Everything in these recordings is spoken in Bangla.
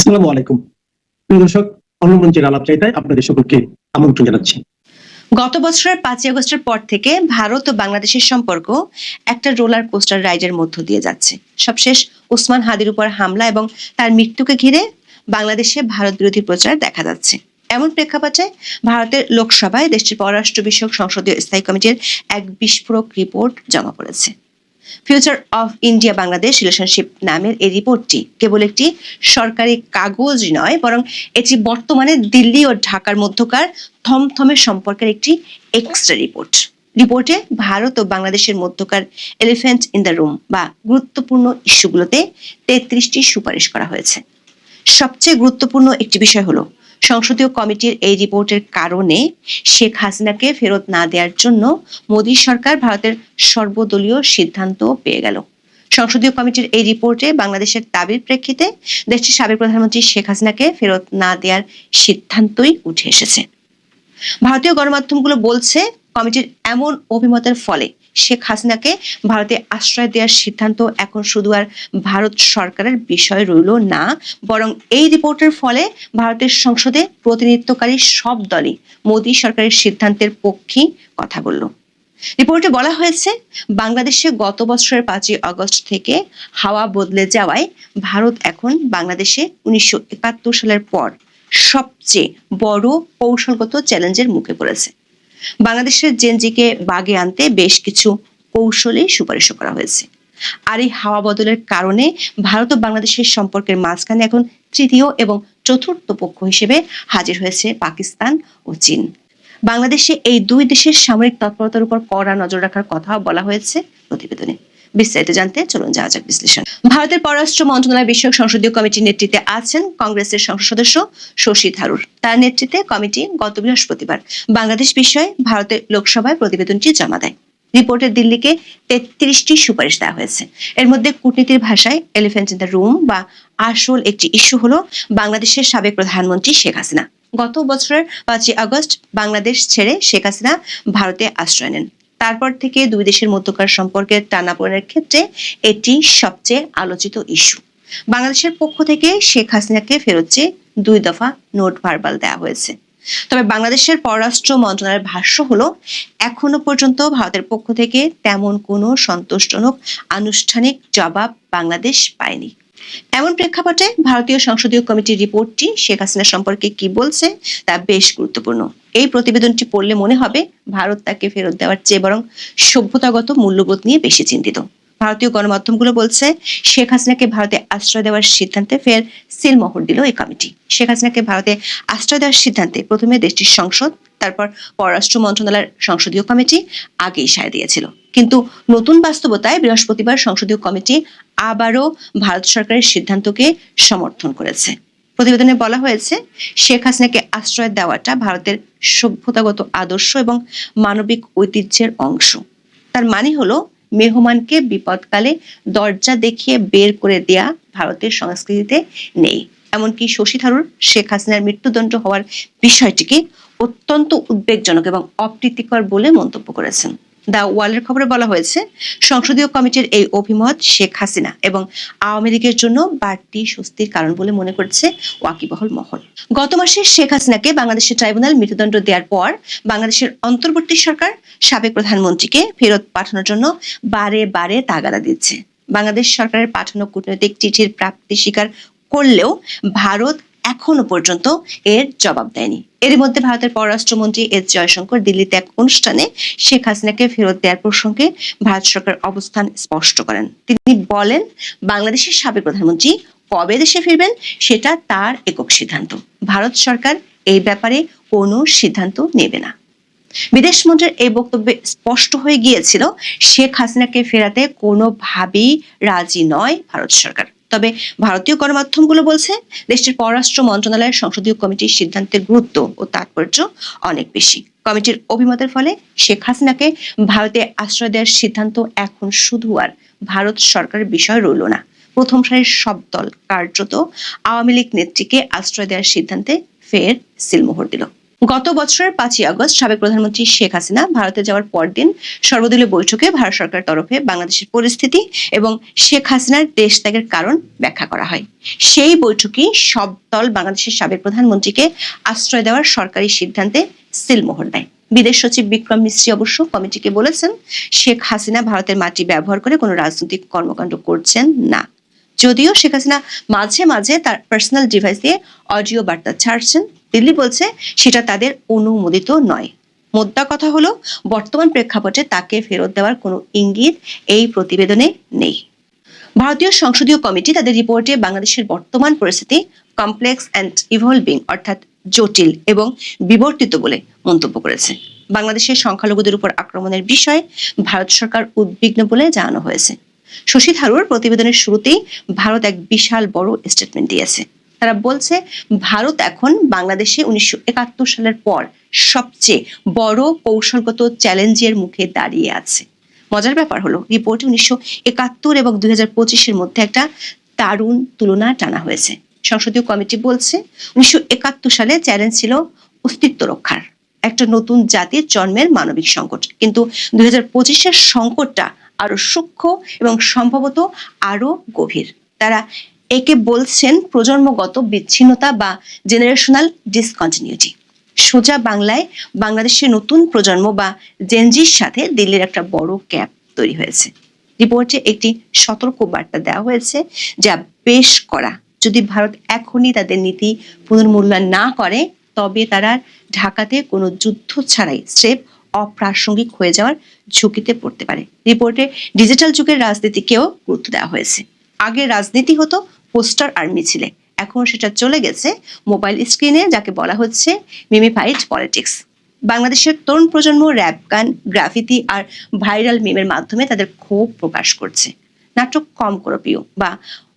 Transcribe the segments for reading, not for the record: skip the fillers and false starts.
আসসালামু আলাইকুম। প্রিয় দর্শক, অন্যমঞ্চের আলাপচারিতায় আপনাদের সকলকে আমন্ত্রণ জানাচ্ছি। গত বছরের 5ই আগস্টের পর থেকে ভারত ও বাংলাদেশের সম্পর্ক একটা রোলার কোস্টার রাইডের মধ্য দিয়ে যাচ্ছে। সবশেষ ওসমান হাদির উপর হামলা এবং তার মৃত্যুকে ঘিরে বাংলাদেশে ভারত বিরোধী প্রচার দেখা যাচ্ছে। এমন প্রেক্ষাপটে ভারতের লোকসভায় দেশটির পররাষ্ট্র বিষয়ক সংসদীয় স্থায়ী কমিটির এক বিস্ফোরক রিপোর্ট জমা পড়েছে। Future of India Bangladesh relationship নামের এই রিপোর্টটি কেবল একটি সরকারি কাগজ নয়, বরং এটি বর্তমানে দিল্লি ও ঢাকার মধ্যকার থমথমে সম্পর্কের একটি এক্সট্রা রিপোর্ট। রিপোর্টে ভারত ও বাংলাদেশের মধ্যকার এলিফ্যান্ট ইন দ্য রুম বা গুরুত্বপূর্ণ ইস্যুগুলোতে 33টি সুপারিশ করা হয়েছে। সবচেয়ে গুরুত্বপূর্ণ একটি বিষয় হলো সংসদীয় কমিটির এই রিপোর্টের কারণে শেখ হাসিনাকে ফেরত না দেওয়ার জন্য মোদী সরকার ভারতের সর্বদলীয় সিদ্ধান্ত পেয়ে গেল। সংসদীয় কমিটির এই রিপোর্টে বাংলাদেশের দাবির প্রেক্ষিতে দেশটির সাবেক প্রধানমন্ত্রী শেখ হাসিনাকে ফেরত না দেওয়ার সিদ্ধান্তই উঠে এসেছে। ভারতীয় গণমাধ্যমগুলো বলছে, কমিটির এমন অভিমতের ফলে শেখ হাসিনাকে ভারতে আশ্রয় দেওয়ার সিদ্ধান্ত এখন শুধু আর ভারত সরকারের বিষয় রইল না, বরং এই রিপোর্টের ফলে ভারতের সংসদে প্রতিনিধিত্বকারী সব দলই মোদী সরকারের সিদ্ধান্তের পক্ষে কথা বলল। রিপোর্টে বলা হয়েছে, বাংলাদেশে গত বছরের 5ই আগস্ট থেকে হাওয়া বদলে যাওয়ায় ভারত এখন বাংলাদেশে 1971 সালের পর সবচেয়ে বড় কৌশলগত চ্যালেঞ্জের মুখে পড়েছে। বাংলাদেশের জেনজিকে বাগে আনতে বেশ কিছু কৌশলে সুপারিশ করা হয়েছে। আর এই হাওয়া বদলের কারণে ভারত ও বাংলাদেশের সম্পর্কের মাঝখানে এখন তৃতীয় এবং চতুর্থ পক্ষ হিসেবে হাজির হয়েছে পাকিস্তান ও চীন। বাংলাদেশে এই দুই দেশের সামরিক তৎপরতার উপর কড়া নজর রাখার কথাও বলা হয়েছে প্রতিবেদনে। বিস্তারিত জানতে চলুন যাওয়া যাক বিশ্লেষণ। ভারতের পররাষ্ট্র মন্ত্রণালয় বিষয়ক সংসদীয় কমিটির নেতৃত্বে আছেন কংগ্রেসের সংসদ সদস্য শশী থারুর। তার নেতৃত্বে কমিটি গত বৃহস্পতিবার বাংলাদেশ বিষয়ে ভারতের লোকসভায় প্রতিবেদনটি জমা দেয়। রিপোর্টে দিল্লিকে 33টি সুপারিশ দেওয়া হয়েছে। এর মধ্যে কূটনীতির ভাষায় এলিফ্যান্ট ইন দ্য রুম বা আসল একটি ইস্যু হলো বাংলাদেশের সাবেক প্রধানমন্ত্রী শেখ হাসিনা। গত বছরের 5ই আগস্ট বাংলাদেশ ছেড়ে শেখ হাসিনা ভারতে আশ্রয় নেন। তারপর থেকে দুই দেশের মধ্যকার সম্পর্কের টানাপোড়েনের ক্ষেত্রে এটি সবচেয়ে আলোচিত ইস্যু। বাংলাদেশের পক্ষ থেকে শেখ হাসিনাকে ফেরত চেয়ে 2 দফা নোট ভার্বাল দেওয়া হয়েছে। তবে বাংলাদেশের পররাষ্ট্র মন্ত্রণালয়ের ভাষ্য হলো, এখনো পর্যন্ত ভারতের পক্ষ থেকে তেমন কোনো সন্তোষজনক আনুষ্ঠানিক জবাব বাংলাদেশ পায়নি। এমন প্রেক্ষাপটে ভারতীয় সংসদীয় কমিটির রিপোর্টটি শেখ হাসিনা সম্পর্কে কি বলছে তা বেশ গুরুত্বপূর্ণ। এই প্রতিবেদনটি পড়লে মনে হবে ভারত তাকে ফেরত দেওয়ার চেয়ে বরং সভ্যতাগত মূল্যবোধ নিয়ে বেশি চিন্তিত। ভারতীয় গণমাধ্যমগুলো বলছে, শেখ হাসিনাকে ভারতে আশ্রয় দেওয়ার সিদ্ধান্তে ফের সিলমোহর দিল এই কমিটি। শেখ হাসিনাকে ভারতে আশ্রয় দেওয়ার সিদ্ধান্তে প্রথমে দেশটির সংসদ, তারপর পররাষ্ট্র মন্ত্রণালয়ের সংসদীয় কমিটি আগেই সায় দিয়েছিল। কিন্তু নতুন বাস্তবতায় বৃহস্পতিবার সংসদীয় কমিটি আবারও ভারত সরকারের সিদ্ধান্তকে সমর্থন করেছে। প্রতিবেদনে বলা হয়েছে, শেখ হাসিনাকে আশ্রয় দেওয়াটা ভারতের সভ্যতাগত আদর্শ এবং মানবিক ঐতিহ্যের অংশ। তার মানে হলো, মেহমানকে বিপদকালে দরজা দেখিয়ে বের করে দেয়া ভারতের সংস্কৃতিতে নেই। এমনকি শশী থারুর শেখ হাসিনার মৃত্যুদণ্ড হওয়ার বিষয়টিকে অত্যন্ত উদ্বেগজনক এবং অপ্রীতিকর বলে মন্তব্য করেছেন। দ্য ওয়ালের খবরে বলা হয়েছে, সংসদীয় কমিটির এই অভিমত শেখ হাসিনা এবং আওয়ামী লীগের জন্য বাড়তি স্বস্তির কারণ বলে মনে করছে ওয়াকিবহল মহল। গত মাসে শেখ হাসিনাকে বাংলাদেশের ট্রাইব্যুনাল মৃত্যুদণ্ড দেওয়ার পর বাংলাদেশের অন্তর্বর্তী সরকার সাবেক প্রধানমন্ত্রীকে ফেরত পাঠানোর জন্য বারে বারে তাগাদা দিচ্ছে। বাংলাদেশ সরকারের পাঠানো কূটনৈতিক চিঠির প্রাপ্তি স্বীকার করলেও ভারত এখনো পর্যন্ত এর জবাব দেয়নি। এর মধ্যে ভারতের পররাষ্ট্রমন্ত্রী এস জয়শঙ্কর দিল্লিতে এক অনুষ্ঠানে শেখ হাসিনাকে ফেরত দেওয়ার প্রসঙ্গে ভারত সরকারের অবস্থান স্পষ্ট করেন। তিনি বলেন, বাংলাদেশের সাবেক প্রধানমন্ত্রী কবে দেশে ফিরবেন সেটা তার একক সিদ্ধান্ত। ভারত সরকার এই ব্যাপারে কোনো সিদ্ধান্ত নেবে না। বিদেশমন্ত্রীর এই বক্তব্যে স্পষ্ট হয়ে গিয়েছিল, শেখ হাসিনাকে ফেরাতে কোনোভাবেই রাজি নয় ভারত সরকার। তবে ভারতীয় গণমাধ্যমগুলো বলছে, দেশটির পররাষ্ট্র মন্ত্রণালয়ের সংসদীয় কমিটির সিদ্ধান্তের গুরুত্ব ও তাৎপর্য অনেক বেশি। কমিটির অভিমতের ফলে শেখ হাসিনাকে ভারতে আশ্রয় দেওয়ার সিদ্ধান্ত এখন শুধু আর ভারত সরকারের বিষয় রইল না। প্রথম সারির সব দল কার্যত আওয়ামী লীগ নেত্রীকে আশ্রয় দেওয়ার সিদ্ধান্তে ফের সিলমোহর দিল। গত বছরের 5ই আগস্ট সাবেক প্রধানমন্ত্রী শেখ হাসিনা ভারতে যাওয়ার পরদিন সর্বদলীয় বৈঠকে ভারত সরকারের তরফে বাংলাদেশের পরিস্থিতি এবং শেখ হাসিনার দেশ ত্যাগের কারণ ব্যাখ্যা করা হয়। সেই বৈঠকেই সব দল বাংলাদেশের সাবেক প্রধানমন্ত্রীকে আশ্রয় দেওয়ার সরকারি সিদ্ধান্তে সিলমোহর দেয়। বিদেশ সচিব বিক্রম মিশ্রি অবশ্য কমিটিকে বলেছেন, শেখ হাসিনা ভারতের মাটি ব্যবহার করে কোনো রাজনৈতিক কর্মকাণ্ড করছেন না। যদিও শেখ হাসিনা মাঝে মাঝে তার পার্সোনাল ডিভাইস দিয়ে অডিও বার্তা ছাড়ছেন, দিল্লি বলছে সেটা তাদের অনুমোদিত নয়। মোদ্দা কথা হলো, বর্তমান প্রেক্ষাপটে তাকে ফেরত দেওয়ার কোনো ইঙ্গিত এই প্রতিবেদনে নেই। ভারতীয় সংসদীয় কমিটি তাদের রিপোর্টে বাংলাদেশের বর্তমান পরিস্থিতি কমপ্লেক্স অ্যান্ড ইভলভিং অর্থাৎ জটিল এবং বিবর্তিত বলে মন্তব্য করেছে। বাংলাদেশের সংখ্যালঘুদের উপর আক্রমণের বিষয়ে ভারত সরকার উদ্বিগ্ন বলে জানানো হয়েছে। শশী থারুর প্রতিবেদনের শুরুতেই ভারত এক বিশাল বড় স্টেটমেন্ট দিয়েছে। তারা বলছে, ভারত এখন বাংলাদেশে 1971 সালের পর সবচেয়ে বড় কৌশলগত চ্যালেঞ্জের মুখে দাঁড়িয়ে আছে। মজার ব্যাপার হলো, রিপোর্টে 1971 এবং 2025-এর মধ্যে একটা দারুণ তুলনা টানা হয়েছে। সংসদীয় কমিটি বলছে, 1971 সালে চ্যালেঞ্জ ছিল অস্তিত্ব রক্ষার, একটা নতুন জাতির জন্মের মানবিক সংকট, কিন্তু 2025-এর সংকটটা আরো সূক্ষ্ম এবং সম্ভবত আরো গভীর। তারা একে বলছেন প্রজন্মগত বিচ্ছিন্নতা বা জেনারেশনাল ডিসকন্টিনিউটি। সোজা বাংলায়, বাংলাদেশের নতুন প্রজন্ম বা জেনজির সাথে দিল্লির একটা বড় গ্যাপ তৈরি হয়েছে। রিপোর্টে একটি সতর্ক বার্তা দেওয়া হয়েছে, যা বেশ কড়া। যদি ভারত এখনই তাদের নীতি পুনর্মূল্যায়ন না করে, তবে তারা ঢাকাতে কোনো যুদ্ধ ছাড়াই স্রেফ অপ্রাসঙ্গিক হয়ে যাওয়ার ঝুঁকিতে পড়তে পারে। রিপোর্টে ডিজিটাল যুগের রাজনীতিকেও গুরুত্ব দেওয়া হয়েছে। আগে রাজনীতি হতো পোস্টার আর মিছিলে, এখন সেটা চলে গেছে মোবাইল স্ক্রিনে, যাকে বলা হচ্ছে মিমিফাইড পলিটিক্স। বাংলাদেশের তরুণ প্রজন্ম র‍্যাপ গান, গ্রাফিতি আর ভাইরাল মিমের মাধ্যমে তাদের ক্ষোভ প্রকাশ করছে। নাটক কম করো প্রিয় বা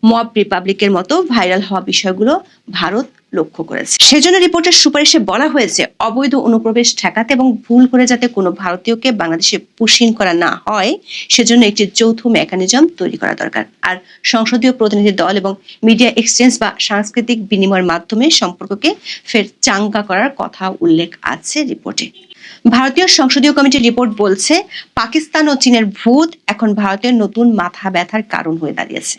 মব রিপাবলিকের মতো ভাইরাল হওয়া বিষয়গুলো ভারত লক্ষ্য করেছে। সেজন্য রিপোর্টের সুপারিশে বলা হয়েছে, অবৈধ অনুপ্রবেশ ঠেকাতে এবং ভুল করে যাতে কোনো ভারতীয়কে বাংলাদেশে পুশিন করা না হয়, সেজন্য একটি যৌথ মেকানিজম তৈরি করা দরকার। আর সংসদীয় প্রতিনিধি দল এবং মিডিয়া এক্সচেঞ্জ বা সাংস্কৃতিক বিনিময়ের মাধ্যমে সম্পর্ককে ফের চাঙ্গা করার কথা উল্লেখ আছে রিপোর্টে। ভারতীয় সংসদীয় কমিটির রিপোর্ট বলছে, পাকিস্তান ও চীনের ভূত এখন ভারতের নতুন মাথা ব্যথার কারণ হয়ে দাঁড়িয়েছে।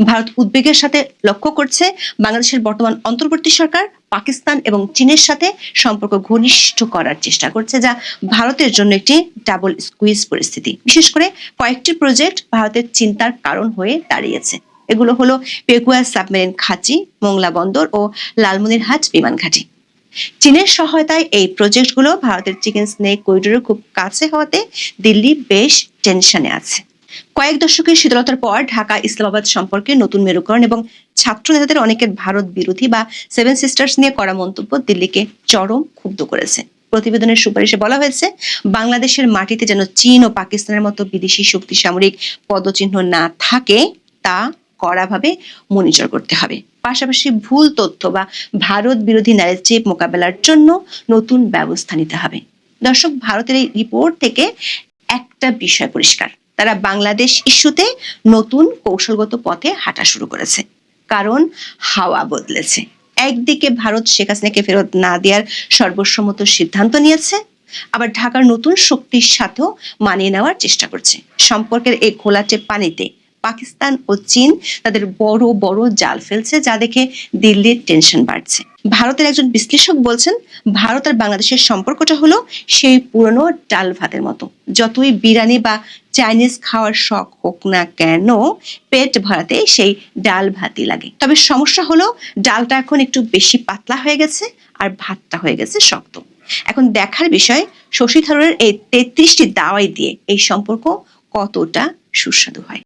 ভারত উদ্বেগের সাথে লক্ষ্য করছে, বাংলাদেশের বর্তমান অন্তর্বর্তী সরকার পাকিস্তান এবং চীনের সাথে সম্পর্ক ঘনিষ্ঠ করার চেষ্টা করছে, যা ভারতের জন্য একটি ডাবল স্কুইজ পরিস্থিতি। বিশেষ করে কয়েকটি প্রজেক্ট ভারতের চিন্তার কারণ হয়ে দাঁড়িয়েছে। এগুলো হলো পেকুয়া সাবমেরিন ঘাঁটি, মোংলা বন্দর ও লালমনিরহাট বিমান ঘাঁটি। চীনের সহায়তায় এই প্রজেক্টগুলো ভারতের চিকেন স্নেক করিডোরের খুব কাছে হওয়াতে দিল্লি বেশ টেনশনে আছে। কয়েক দশকের শীতলতার পর ঢাকা ইসলামাবাদ সম্পর্কে নতুন মেরুকরণ এবং ছাত্র নেতাদের অনেকের ভারত বিরোধী বা সেভেন সিস্টার্স নিয়ে করা মন্তব্য দিল্লিকে চরম ক্ষুব্ধ করেছে। প্রতিবেদনের সুপারিশে বলা হয়েছে, বাংলাদেশের মাটিতে যেন চীন ও পাকিস্তানের মতো বিদেশি শক্তি সামরিক পদচিহ্ন না থাকে, তা কড়াভাবে মনিটর করতে হবে। পাশাপাশি ভুল তথ্য বা ভারত বিরোধী ন্যারেটিভ মোকাবেলার জন্য নতুন ব্যবস্থা নিতে হবে। দর্শক, ভারতের এই রিপোর্ট থেকে একটা বিষয় পরিষ্কার, তারা বাংলাদেশ ইস্যুতে নতুন কৌশলগত পথে হাঁটা শুরু করেছে। কারণ হাওয়া বদলেছে। একদিকে ভারত শেখ হাসিনাকে ফেরত না দেওয়ার সর্বসম্মত সিদ্ধান্ত নিয়েছে, আবার ঢাকার নতুন শক্তির সাথেও মানিয়ে নেওয়ার চেষ্টা করছে। সম্পর্কের এই ঘোলাটে পানিতে পাকিস্তান ও চীন তাদের বড় বড় জাল ফেলছে, যা দেখে দিল্লির টেনশন বাড়ছে। ভারতের একজন বিশ্লেষক বলছেন, ভারত আর বাংলাদেশের সম্পর্কটা হলো সেই পুরনো ডাল ভাতের মতো। যতই বিরিয়ানি বা চাইনিজ খাওয়ার শখ হোক না কেন, পেট ভরাতে সেই ডাল ভাতই লাগে। তবে সমস্যা হলো, ডালটা এখন একটু বেশি পাতলা হয়ে গেছে আর ভাতটা হয়ে গেছে শক্ত। এখন দেখার বিষয়, শশী থারুরের এই 33টি দাওয়াই দিয়ে এই সম্পর্ক কতটা সুস্বাদু হয়।